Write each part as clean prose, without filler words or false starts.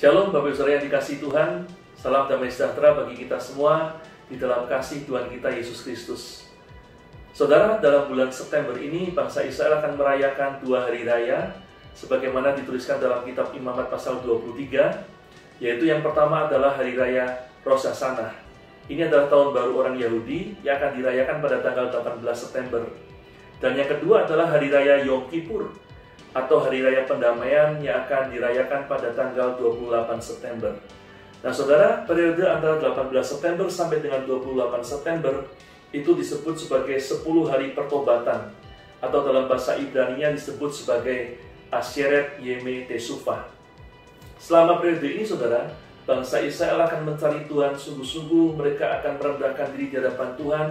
Shalom Bapak Ibu Saudara yang dikasihi Tuhan, salam damai sejahtera bagi kita semua di dalam kasih Tuhan kita Yesus Kristus. Saudara, dalam bulan September ini bangsa Israel akan merayakan 2 hari raya sebagaimana dituliskan dalam kitab Imamat pasal 23, yaitu yang pertama adalah hari raya Rosh Hashanah. Ini adalah tahun baru orang Yahudi yang akan dirayakan pada tanggal 18 September. Dan yang kedua adalah hari raya Yom Kippur atau hari raya pendamaian yang akan dirayakan pada tanggal 28 September. Nah saudara, periode antara 18 September sampai dengan 28 September itu disebut sebagai 10 hari pertobatan, atau dalam bahasa Ibrani-nya disebut sebagai Asheret Yeme Teshuva. Selama periode ini saudara, bangsa Israel akan mencari Tuhan sungguh-sungguh. Mereka akan merendahkan diri di hadapan Tuhan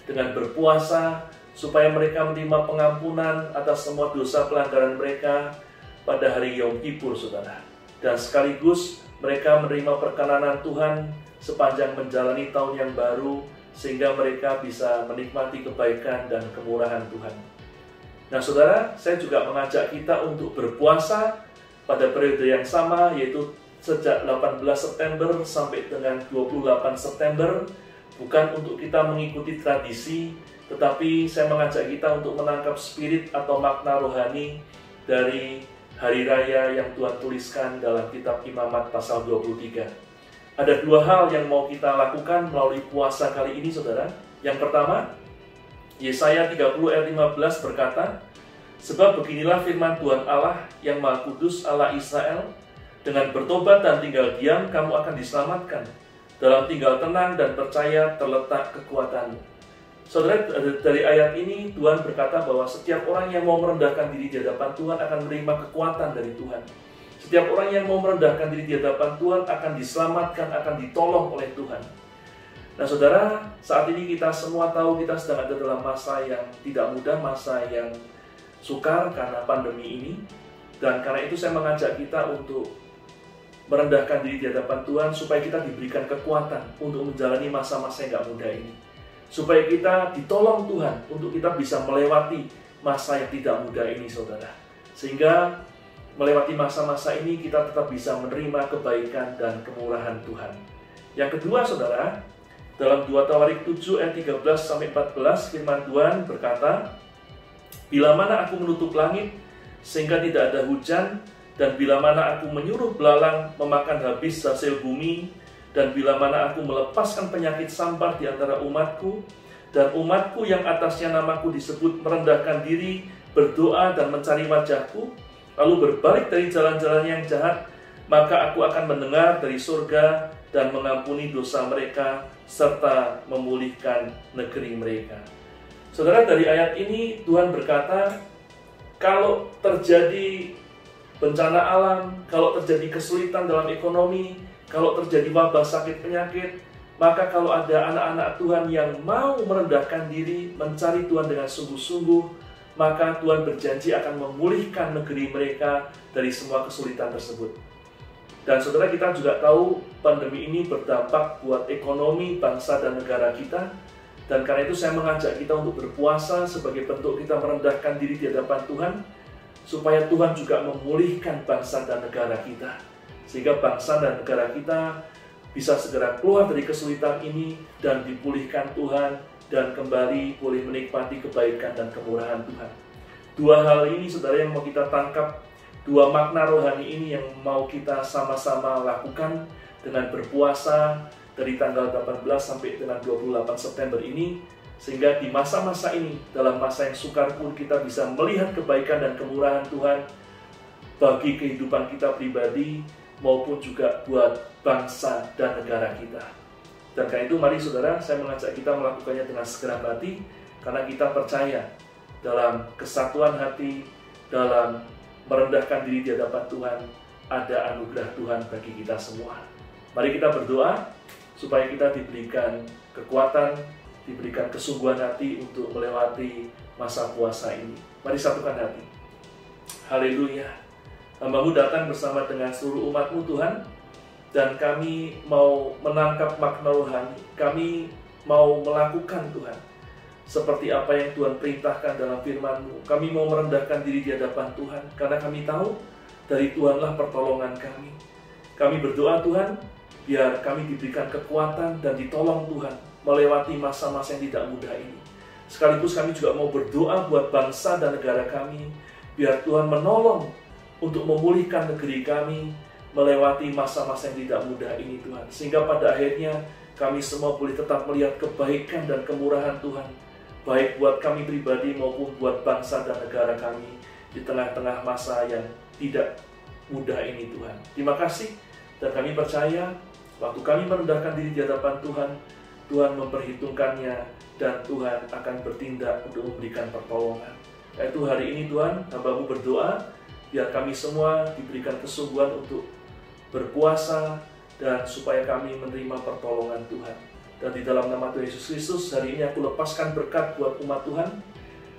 dengan berpuasa, supaya mereka menerima pengampunan atas semua dosa pelanggaran mereka pada hari Yom Kippur, saudara. Dan sekaligus mereka menerima perkenanan Tuhan sepanjang menjalani tahun yang baru, sehingga mereka bisa menikmati kebaikan dan kemurahan Tuhan. Nah saudara, saya juga mengajak kita untuk berpuasa pada periode yang sama, yaitu sejak 18 September sampai dengan 28 September, bukan untuk kita mengikuti tradisi, tetapi saya mengajak kita untuk menangkap spirit atau makna rohani dari hari raya yang Tuhan tuliskan dalam kitab Imamat pasal 23. Ada 2 hal yang mau kita lakukan melalui puasa kali ini saudara. Yang pertama, Yesaya 30 ayat 15 berkata, "Sebab beginilah firman Tuhan Allah yang Maha Kudus, Allah Israel, dengan bertobat dan tinggal diam kamu akan diselamatkan. Dalam tinggal tenang dan percaya terletak kekuatanmu." Saudara, dari ayat ini Tuhan berkata bahwa setiap orang yang mau merendahkan diri di hadapan Tuhan akan menerima kekuatan dari Tuhan. Setiap orang yang mau merendahkan diri di hadapan Tuhan akan diselamatkan, akan ditolong oleh Tuhan. Nah saudara, saat ini kita semua tahu kita sedang ada dalam masa yang tidak mudah, masa yang sukar karena pandemi ini. Dan karena itu saya mengajak kita untuk merendahkan diri di hadapan Tuhan supaya kita diberikan kekuatan untuk menjalani masa-masa yang gak mudah ini. Supaya kita ditolong Tuhan untuk kita bisa melewati masa yang tidak mudah ini saudara. Sehingga melewati masa-masa ini kita tetap bisa menerima kebaikan dan kemurahan Tuhan. Yang kedua saudara, dalam 2 Tawarik 7 ayat 13-14 firman Tuhan berkata, "Bila mana aku menutup langit sehingga tidak ada hujan, dan bila mana aku menyuruh belalang memakan habis hasil bumi, dan bila mana aku melepaskan penyakit sampar di antara umatku, dan umatku yang atasnya namaku disebut merendahkan diri, berdoa dan mencari wajahku, lalu berbalik dari jalan-jalan yang jahat, maka aku akan mendengar dari surga dan mengampuni dosa mereka, serta memulihkan negeri mereka." Saudara, dari ayat ini Tuhan berkata, kalau terjadi bencana alam, kalau terjadi kesulitan dalam ekonomi, kalau terjadi wabah sakit penyakit, maka kalau ada anak-anak Tuhan yang mau merendahkan diri, mencari Tuhan dengan sungguh-sungguh, maka Tuhan berjanji akan memulihkan negeri mereka dari semua kesulitan tersebut. Dan saudara, kita juga tahu pandemi ini berdampak buat ekonomi bangsa dan negara kita. Dan karena itu saya mengajak kita untuk berpuasa sebagai bentuk kita merendahkan diri di hadapan Tuhan, supaya Tuhan juga memulihkan bangsa dan negara kita. Sehingga bangsa dan negara kita bisa segera keluar dari kesulitan ini dan dipulihkan Tuhan dan kembali boleh menikmati kebaikan dan kemurahan Tuhan. 2 hal ini saudara yang mau kita tangkap, 2 makna rohani ini yang mau kita sama-sama lakukan dengan berpuasa dari tanggal 18 sampai dengan 28 September ini, sehingga di masa-masa ini, dalam masa yang sukar pun kita bisa melihat kebaikan dan kemurahan Tuhan bagi kehidupan kita pribadi maupun juga buat bangsa dan negara kita. Dan karena itu mari saudara, saya mengajak kita melakukannya dengan segenap hati, karena kita percaya dalam kesatuan hati, dalam merendahkan diri di hadapan Tuhan, ada anugerah Tuhan bagi kita semua. Mari kita berdoa supaya kita diberikan kekuatan, diberikan kesungguhan hati untuk melewati masa puasa ini. Mari satukan hati. Haleluya. Hamba-Mu datang bersama dengan seluruh umat-Mu Tuhan, dan kami mau menangkap makna rohani, kami mau melakukan Tuhan seperti apa yang Tuhan perintahkan dalam firman-Mu. Kami mau merendahkan diri di hadapan Tuhan, karena kami tahu dari Tuhanlah pertolongan kami. Kami berdoa Tuhan, biar kami diberikan kekuatan dan ditolong Tuhan melewati masa-masa yang tidak mudah ini. Sekaligus kami juga mau berdoa buat bangsa dan negara kami, biar Tuhan menolong untuk memulihkan negeri kami melewati masa-masa yang tidak mudah ini Tuhan. Sehingga pada akhirnya kami semua boleh tetap melihat kebaikan dan kemurahan Tuhan, baik buat kami pribadi maupun buat bangsa dan negara kami di tengah-tengah masa yang tidak mudah ini Tuhan. Terima kasih, dan kami percaya waktu kami merendahkan diri di hadapan Tuhan, Tuhan memperhitungkannya dan Tuhan akan bertindak untuk memberikan pertolongan. Yaitu hari ini Tuhan, hamba-Mu berdoa biar kami semua diberikan kesungguhan untuk berpuasa dan supaya kami menerima pertolongan Tuhan. Dan di dalam nama Tuhan Yesus Kristus, hari ini aku lepaskan berkat buat umat Tuhan.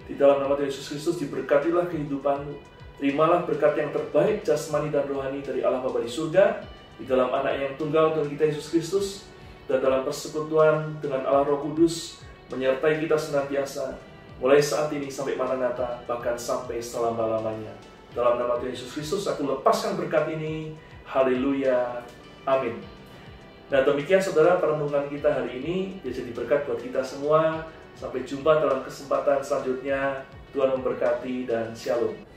Di dalam nama Tuhan Yesus Kristus, diberkatilah kehidupanmu. Terimalah berkat yang terbaik jasmani dan rohani dari Allah Bapa di surga, di dalam anak yang tunggal Tuhan kita Yesus Kristus, dan dalam persekutuan dengan Allah Roh Kudus, menyertai kita senantiasa, mulai saat ini sampai Maranatha, bahkan sampai selama-lamanya. Dalam nama Tuhan Yesus Kristus, aku lepaskan berkat ini. Haleluya. Amin. Nah, demikian saudara perenungan kita hari ini. Dia jadi berkat buat kita semua. Sampai jumpa dalam kesempatan selanjutnya. Tuhan memberkati dan shalom.